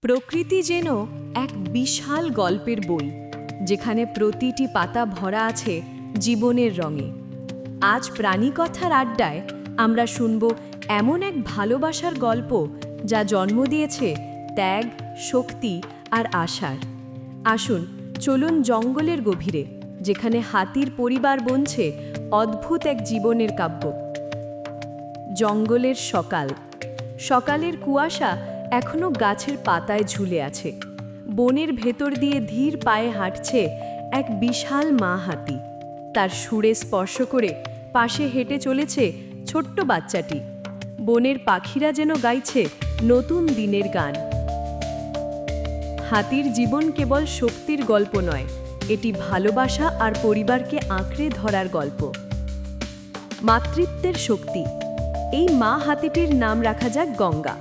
প্রকৃতি যেন এক বিশাল গল্পের বই, যেখানে প্রতিটি পাতা ভরা আছে জীবনের রঙে। আজ প্রাণীকথার আড্ডায় আমরা শুনব এমন এক ভালোবাসার গল্প যা জন্ম দিয়েছে ত্যাগ, শক্তি আর আশার। আসুন চলুন জঙ্গলের গভীরে, যেখানে হাতির পরিবার বনছে অদ্ভুত এক জীবনের কাব্য। জঙ্গলের সকাল। সকালের কুয়াশা এখনো গাছের পাতায় ঝুলে আছে। বনের ভেতর দিয়ে ধীর পায়ে হাঁটছে এক বিশাল মা হাতি। তার সুরে স্পর্শ করে পাশে হেঁটে চলেছে ছোট্ট বাচ্চাটি। বনের পাখিরা যেন গাইছে নতুন দিনের গান। হাতির জীবন কেবল শক্তির গল্প নয়, এটি ভালোবাসা আর পরিবারকে আঁকড়ে ধরার গল্প। মাতৃত্বের শক্তি। এই মা হাতিটির নাম রাখা যাক গঙ্গা।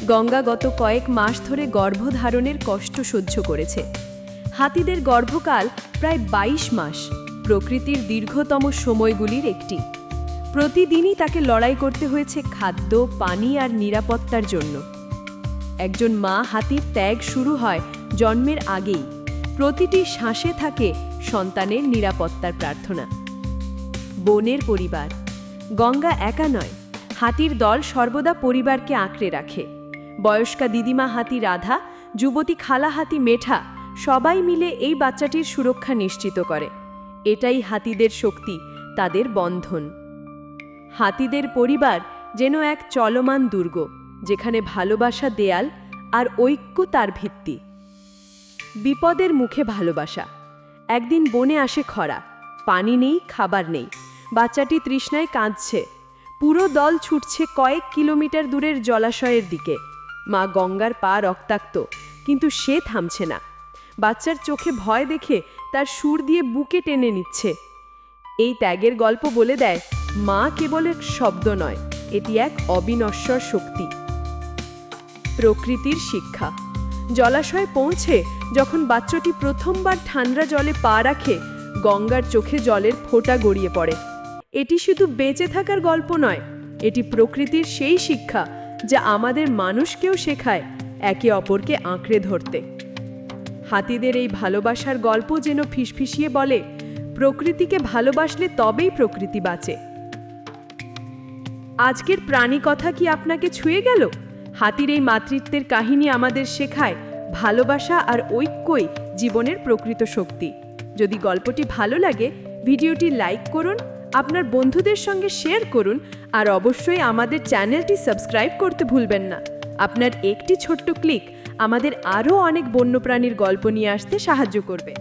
গঙ্গা গত কয়েক মাস ধরে গর্ভধারণের কষ্ট সহ্য করেছে। হাতিদের গর্ভকাল প্রায় 22 মাস, প্রকৃতির দীর্ঘতম সময়গুলির একটি। প্রতিদিনই তাকে লড়াই করতে হয়েছে খাদ্য, পানি আর নিরাপত্তার জন্য। একজন মা হাতির ত্যাগ শুরু হয় জন্মের আগেই। প্রতিটি শ্বাসে থাকে সন্তানের নিরাপত্তার প্রার্থনা। বনের পরিবার। গঙ্গা একা নয়, হাতির দল সর্বদা পরিবারকে আঁকড়ে রাখে। বয়স্কা দিদিমা হাতি রাধা, যুবতী খালা হাতি মেঠা, সবাই মিলে এই বাচ্চাটির সুরক্ষা নিশ্চিত করে। এটাই হাতিদের শক্তি, তাদের বন্ধন। হাতিদের পরিবার যেন এক চলমান দুর্গ, যেখানে ভালোবাসা দেয়াল আর ঐক্য তার ভিত্তি। বিপদের মুখে ভালোবাসা। একদিন বনে আসে খরা, পানি নেই, খাবার নেই। বাচ্চাটি তৃষ্ণায় কাঁদছে। পুরো দল ছুটছে কয়েক কিলোমিটার দূরের জলাশয়ের দিকে। মা গঙ্গার পা রক্তাক্ত, কিন্তু সে থামছে না। বাচ্চার চোখে ভয় দেখে তার সুর দিয়ে বুকে টেনে নিচ্ছে। এই ত্যাগের গল্প বলে দেয়, মা কেবল এক শব্দ নয়, এটি এক অবিনশ্বর শক্তি। প্রকৃতির শিক্ষা। জলাশয়ে পৌঁছে যখন বাচ্চাটি প্রথমবার ঠান্ডা জলে পা রাখে, গঙ্গার চোখে জলের ফোঁটা গড়িয়ে পড়ে। এটি শুধু বেঁচে থাকার গল্প নয়, এটি প্রকৃতির সেই শিক্ষা যা আমাদের মানুষকেও শেখায় একে অপরকে আঁকড়ে ধরতে। হাতিদের এই ভালোবাসার গল্প যেন ফিসফিসিয়ে বলে, প্রকৃতিকে ভালোবাসলে তবেই প্রকৃতি বাঁচে। আজকের প্রাণী কথা কি আপনাকে ছুঁয়ে গেল? হাতির এই মাতৃত্বের কাহিনী আমাদের শেখায় ভালোবাসা আর ঐক্যই জীবনের প্রকৃত শক্তি। যদি গল্পটি ভালো লাগে, ভিডিওটি লাইক করুন, আপনার বন্ধুদের সঙ্গে শেয়ার করুন আর অবশ্যই আমাদের চ্যানেলটি সাবস্ক্রাইব করতে ভুলবেন না। আপনার একটি ছোট্ট ক্লিক আমাদের আরও অনেক বন্যপ্রাণীর গল্প নিয়ে আসতে সাহায্য করবে।